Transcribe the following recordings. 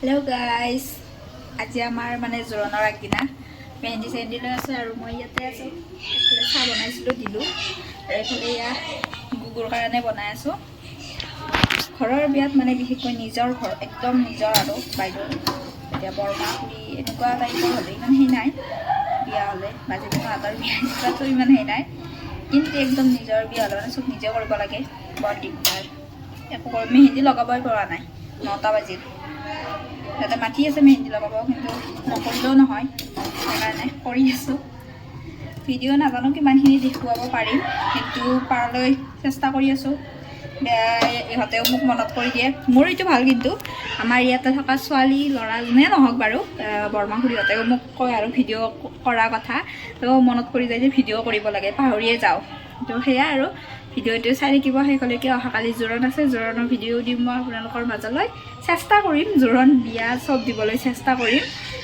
Hello guys, আজি আমাৰ মানে জোৰণৰ আগদিনা মেহেন্দি চেহেন্দি লৈ আছো আৰু মই ইয়াতে আছো। এফালে চাহ বনাইছিলো দিলো আৰু এফালে এয়া গুগুৰ কাৰণে বনাই আছো। ঘৰৰ বিয়াত মানে বিশেষকৈ নিজৰ ঘৰ একদম নিজৰ আৰু বাইদেউ এতিয়া বৰমা খুৰী এনেকুৱা টাইপৰ হ'লে ইমান সেই নাই, বিয়া হ'লে বা যেনেকুৱা আগৰ বিয়া এনেকুৱাতো ইমান সেই নাই, কিন্তু একদম নিজৰ বিয়া হ'লে মানে চব নিজে কৰিব লাগে, বৰ দিগদাৰ। একো মেহেন্দি লগাবই পৰা নাই, 9টা বাজিল। তাতে মাতি আছে মেহেন্দি লগাব, কিন্তু নকৰিলেও নহয়, সেইকাৰণে কৰি আছোঁ। ভিডিঅ' নাজানো কিমানখিনি দেখুৱাব পাৰিম, কিন্তু পাৰালৈ চেষ্টা কৰি আছোঁ। ইহঁতেও মোক মনত কৰি দিয়ে, মোৰ এইটো ভাল। কিন্তু আমাৰ ইয়াতে থকা ছোৱালী ল'ৰা যোনে নহওক বাৰু, বৰমা খুৰীহঁতেও মোক কয় আৰু ভিডিঅ' কৰাৰ কথা, তো মনত কৰি যায় যে ভিডিঅ' কৰিব লাগে, পাহৰিয়ে যাওঁ। তো সেয়াই আৰু ভিডিঅ'টো চাই থাকিব শেষলৈকে। অহাকালি জোৰণ আছে, জোৰণৰ ভিডিঅ' দিম মই আপোনালোকৰ মাজলৈ, চেষ্টা কৰিম জোৰণ বিয়া চব দিবলৈ চেষ্টা কৰিম।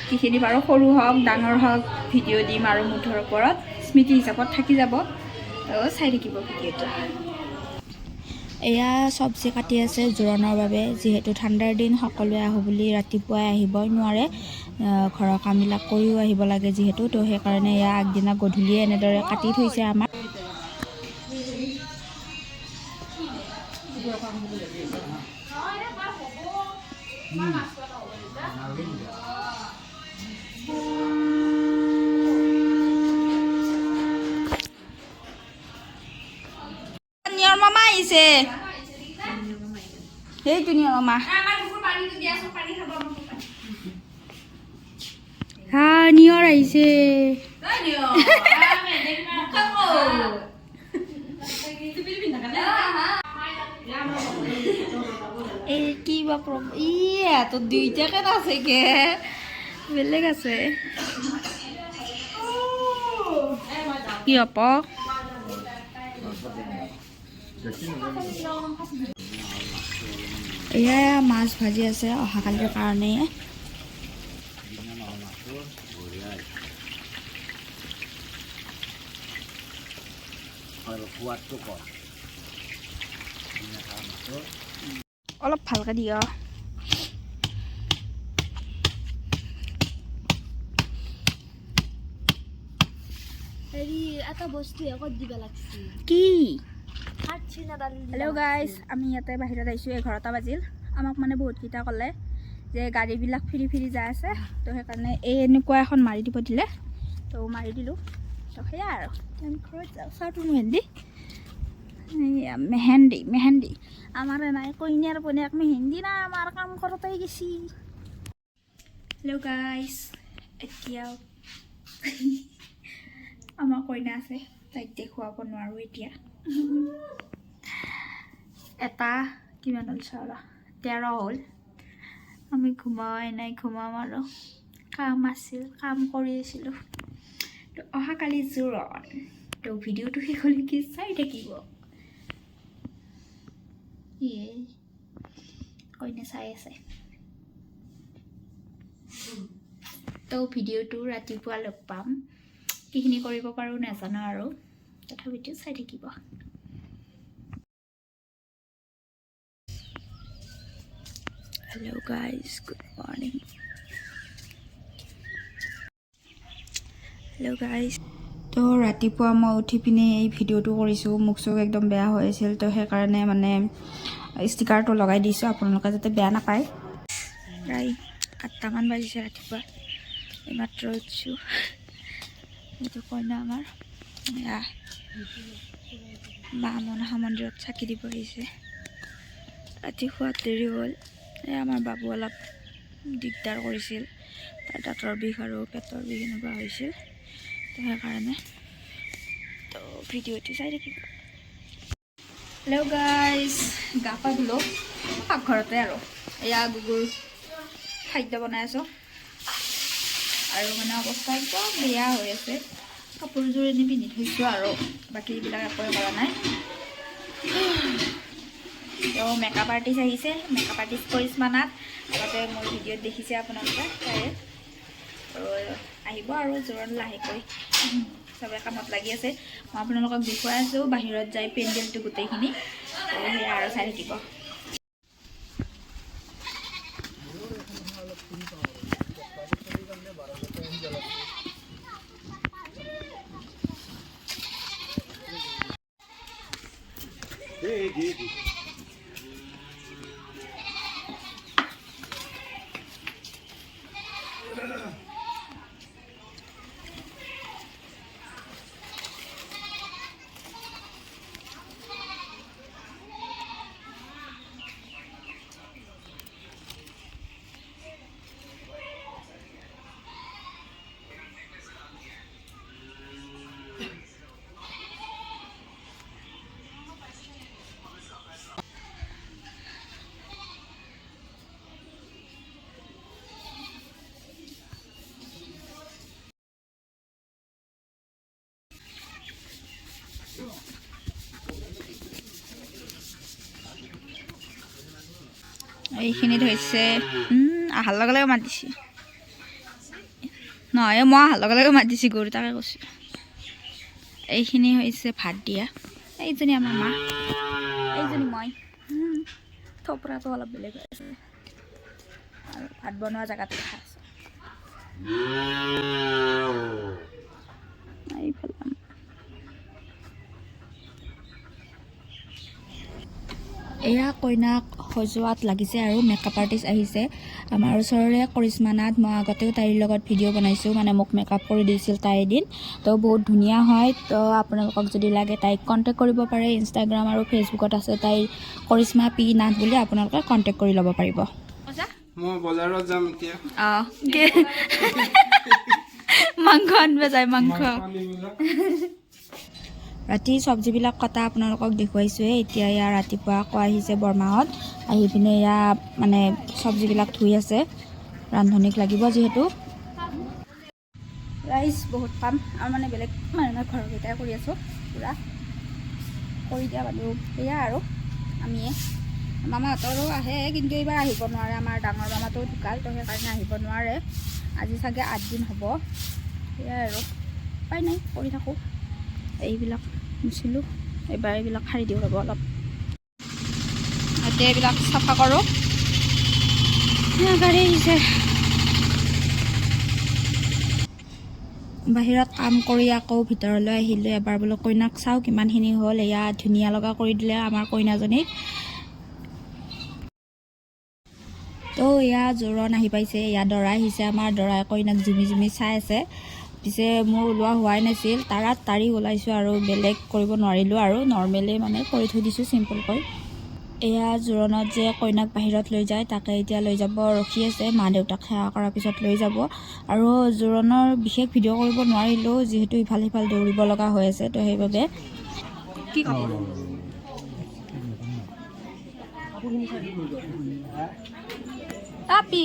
যিখিনি বাৰু সৰু হওক ডাঙৰ হওক ভিডিঅ' দিম আৰু মুঠৰ ওপৰত স্মৃতি হিচাপত থাকি যাব, তো চাই থাকিব ভিডিঅ'টো। এয়া চব্জি কাটি আছে জোৰণৰ বাবে, যিহেতু ঠাণ্ডাৰ দিন সকলোৱে আহোঁ বুলি ৰাতিপুৱাই আহিবই নোৱাৰে, ঘৰৰ কামবিলাক কৰিও আহিব লাগে যিহেতু, তো সেইকাৰণে এয়া আগদিনা গধূলিয়ে এনেদৰে কাটি থৈছে আমাৰ। নিয়ৰ মামা আহিছে, সেইটো নিয়ৰ মামা। হা নিয়ৰ আহিছে। এই কি বা তো দুইটাকে আছে কে বেলেগ আছে কি হব। এয়া মাছ ভাজি আছে অহাকালিৰ কাৰণে। অলপ ভালকে দিয়। এটা বস্তু একত দিব লাগছে কি? হেল্ল' গাইজ, আমি ইয়াতে বাহিৰত আহিছোঁ। 11টা বাজিল। আমাক মানে বহুতকেইটা ক'লে যে গাড়ীবিলাক ফিৰি ফিৰি যাই আছে, তো সেইকাৰণে এই এনেকুৱা এখন মাৰি দিব দিলে, তো মাৰি দিলোঁ। তো সেয়াই আৰু আমি ঘৰত যাওঁ। চাওঁতো মেহেন্দি মেহেন্দি আমাৰ নাই, কইনাৰ বনাক মেহেন্দি নাই, আমাৰ কাম কৰোঁতেই গেছি। হেল্ল' গাইজ, এতিয়াও আমাৰ কইনা আছে, তাইক দেখুৱাব নোৱাৰোঁ এতিয়া। এটা কিমান হ'ল চাওলা 13 হ'ল। আমি ঘুমাই নাই, ঘুমাম আৰু কাম আছিল, কাম কৰি আছিলোঁ। তো অহাকালি জোৰণ, তো ভিডিঅ'টো শেষলৈকে চাই থাকিব। ইয়ে কইনা চাই আছে, তো ভিডিঅ'টো ৰাতিপুৱা লগ পাম। কিখিনি কৰিব পাৰোঁ নাজানো আৰু, তথাপিতো চাই থাকিব। Hello' guys, good morning. Hello' guys, তো ৰাতিপুৱা মই উঠি পিনে এই ভিডিঅ'টো কৰিছোঁ। মুখ চুখ একদম বেয়া হৈ আছিল, তো সেইকাৰণে মানে ষ্টিকাৰটো লগাই দিছোঁ, আপোনালোকে যাতে বেয়া নাপায়। প্ৰায় 8টামান বাজিছে ৰাতিপুৱা, এইমাত্ৰ উঠিছোঁ। এইটো কইনা আমাৰ, মা মনসা মন্দিৰত চাকি দিব আহিছে। ৰাতি খোৱাত দেৰি হ'ল। আমাৰ বাবু অলপ দিগদাৰ কৰিছিল, তাৰ দাঁতৰ বিষ আৰু পেটৰ বিষ এনেকুৱা হৈছিল, তো সেইকাৰণে। তো ভিডিঅ'টো চাই থাকিব। হেল্ল' গাইজ, গা পা ধুলোঁ পাকঘৰতে আৰু এয়া গুগুৰ খাদ্য বনাই আছোঁ। আৰু মানে অৱস্থা একদম বেয়া হৈ আছে, কাপোৰযোৰ এনেই পিন্ধি থৈছোঁ আৰু বাকী এইবিলাক একোৱে কৰা নাই। তো মেকআপ আৰ্টিষ্ট আহিছে, মেকআপ আৰ্টিষ্ট কৰিশ্মা নাথ, আগতে মোৰ ভিডিঅ'ত দেখিছে আপোনালোকে তাৰে। আৰু আহিব আৰু জোৰণ লাহেকৈ, চবে কামত লাগি আছে। মই আপোনালোকক দেখুৱাই আছোঁ বাহিৰত যাই পেণ্ডেলটো গোটেইখিনি, তো সেয়া আৰু চাই থাকিব। এইখিনিত হৈছে আহাৰ লগে লগে মাতিছে নহয় মই আহাৰ লগে লগে মাতিছি গৰু তাকে কৈছোঁ এইখিনি হৈছে ভাত দিয়া এইজনী আমাৰ মা এইজনী মই থপৰাটো অলপ বেলেগ হৈ আছে আৰু ভাত বনোৱা জেগাটো দেখা আছে এইফালে এয়া কইনাক সজোৱাত লাগিছে আৰু মেকআপ আৰ্টিষ্ট আহিছে আমাৰ ওচৰৰে কৰিশ্মা নাথ মই আগতেও তাইৰ লগত ভিডিঅ' বনাইছোঁ মানে মোক মেকআপ কৰি দিছিল তাই এদিন তো বহুত ধুনীয়া হয় তো আপোনালোকক যদি লাগে তাইক কণ্টেক্ট কৰিব পাৰে ইনষ্টাগ্ৰাম আৰু ফেচবুকত আছে তাইৰ কৰিশ্মা পি নাথ বুলি আপোনালোকে কণ্টেক্ট কৰি ল'ব পাৰিব মই বজাৰত যাম এতিয়া মাংস আনিব যায় মাংস ৰাতি চব্জিবিলাক কটা আপোনালোকক দেখুৱাইছোঁৱে এতিয়া ইয়াৰ ৰাতিপুৱা আকৌ আহিছে বৰমাহঁত আহি পিনে এয়া মানে চব্জিবিলাক ধুই আছে ৰান্ধনীক লাগিব যিহেতু ৰাইচ বহুত পাম আৰু মানে বেলেগ মানুহে ঘৰকেইটাই কৰি আছোঁ পূৰা কৰি দিয়া মানুহ এয়া আৰু আমিয়ে মামাহঁতৰো আহে কিন্তু এইবাৰ আহিব নোৱাৰে আমাৰ ডাঙৰ মামাটো ঢুকাল তো সেইকাৰণে আহিব নোৱাৰে আজি চাগে 8 দিন হ'ব এয়াই আৰু উপায় নাই কৰি থাকোঁ এইবিলাক মুচিলোঁ এইবাৰ এইবিলাক সাৰি দিওঁ ৰ'ব অলপ এতিয়া এইবিলাক চাফা কৰোঁ গাড়ী আহিছে বাহিৰত কাম কৰি আকৌ ভিতৰলৈ আহিলোঁ এবাৰ বোলো কইনাক চাওঁ কিমানখিনি হ'ল এয়া ধুনীয়া লগা কৰি দিলে আমাৰ কইনাজনীক তো এয়া জোৰণ আহি পাইছে এয়া দৰা আহিছে আমাৰ দৰাই কইনাক জুমি জুমি চাই আছে পিছে মোৰ ওলোৱা হোৱাই নাছিল তাৰি ওলাইছোঁ আৰু বেলেগ কৰিব নোৱাৰিলোঁ আৰু নৰ্মেলি মানে কৰি থৈ দিছোঁ চিম্পলকৈ এয়া জোৰণত যে কইনাক বাহিৰত লৈ যায় তাকে এতিয়া লৈ যাব ৰখি আছে মা দেউতাক সেৱা কৰাৰ পিছত লৈ যাব আৰু জোৰণৰ বিশেষ ভিডিঅ' কৰিব নোৱাৰিলোঁ যিহেতু ইফাল সিফাল দৌৰিব লগা হৈ আছে তো সেইবাবে কি কাপোৰ Tapi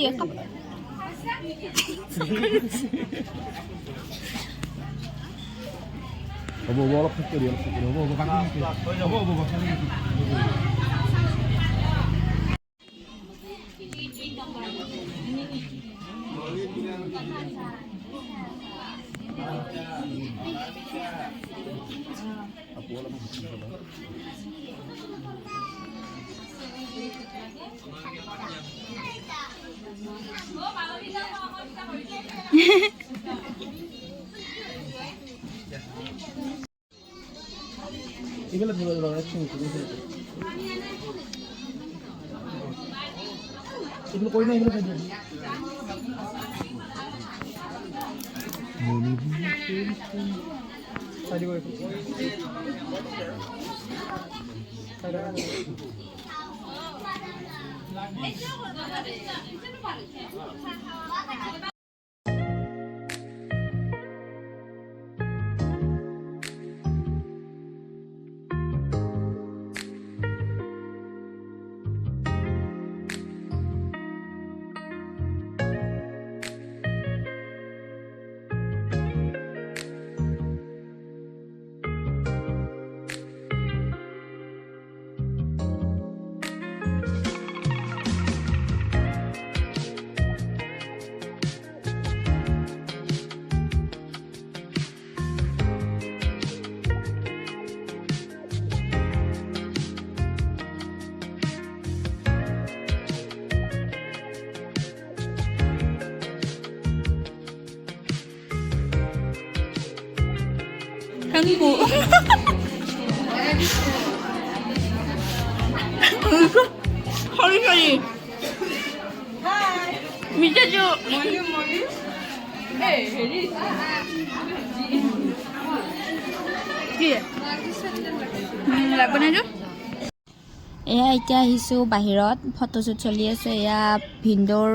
이걸로 들어가서 이걸로 꼬이나 이걸로 가야 돼. 가지고 있고. Hanggu. Sorry, sorry. Michachu. কি লাগব নাই এয়া এতিয়া আহিছোঁ বাহিৰত ফটোশ্বুট চলি আছে এয়া ভিন্দৰ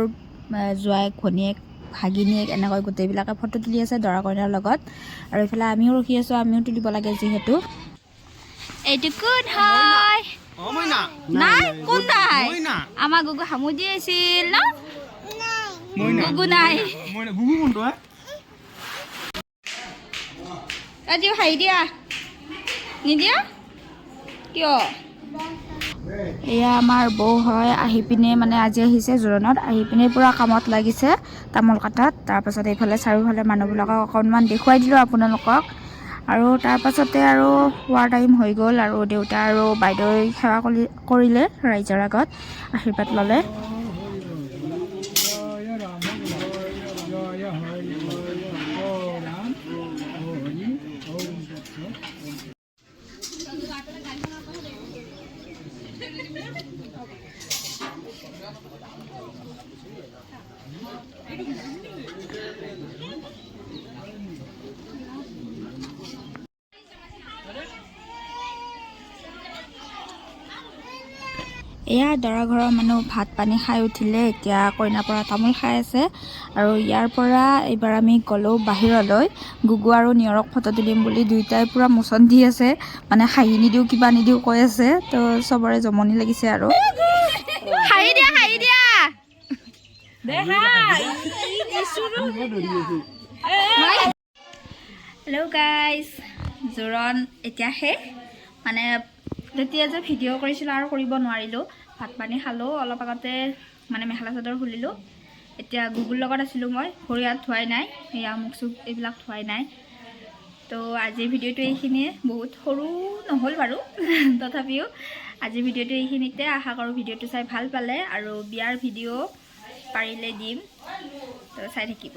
জোৱাই ঘনীয়েক ভাগিনীয়েক এনেকৈ গোটেইবিলাকে ফটো তুলি আছে দৰা কইনাৰ লগত আৰু এইফালে আমিও ৰখি আছোঁ আমিও তুলিব লাগে যিহেতু এইটো কোন হয় নাই কোন নাই আমাৰ গুগু হামুদি আছিল ন গুগু নাই গুগু কোনটো আজি হাই দিয়া নিদিয়া কিয় এয়া আমাৰ বৌ হয় আহি পিনে মানে আজি আহিছে জোৰোণত আহি পিনে পুৰা কামত লাগিছে তামোল কাটাত তাৰপাছত এইফালে চাৰিওফালে মানুহবিলাকক অকণমান দেখুৱাই দিলোঁ আপোনালোকক আৰু তাৰপাছতে আৰু হোৱাৰ টাইম হৈ গ'ল আৰু দেউতা আৰু বাইদেউই সেৱা কৰিলে ৰাইজৰ আগত আশীৰ্বাদ ল'লে এয়া দৰা ঘৰৰ মানুহ ভাত পানী খাই উঠিলে এতিয়া কইনাৰ পৰা তামোল খাই আছে আৰু ইয়াৰ পৰা এইবাৰ আমি গ'লোঁ বাহিৰলৈ গুগু আৰু নিয়ৰক ফটো তুলিম বুলি দুইটাই পুৰা মোচন দি আছে মানে হাঁহি নিদিওঁ কিবা নিদিওঁ কৈ আছে তো চবৰে জমনি লাগিছে আৰু হাঁহি দিয়া হেল্ল' গাইজ জোৰোণ এতিয়া শেষ মানে তেতিয়া যে ভিডিঅ' কৰিছিলোঁ আৰু কৰিব নোৱাৰিলোঁ ভাত পানী খালোঁ অলপ আগতে মানে মেখেলা চাদৰ খুলিলোঁ এতিয়া গুগুৰ লগত আছিলোঁ মই ভৰি হাত ধোৱাই নাই এয়া মুখ চুখ এইবিলাক ধোৱাই নাই তো আজিৰ ভিডিঅ'টো এইখিনিয়ে বহুত সৰু নহ'ল বাৰু তথাপিও আজিৰ ভিডিঅ'টো এইখিনিতে আশা কৰোঁ ভিডিঅ'টো চাই ভাল পালে আৰু বিয়াৰ ভিডিঅ' পাৰিলে দিম তো চাই থাকিব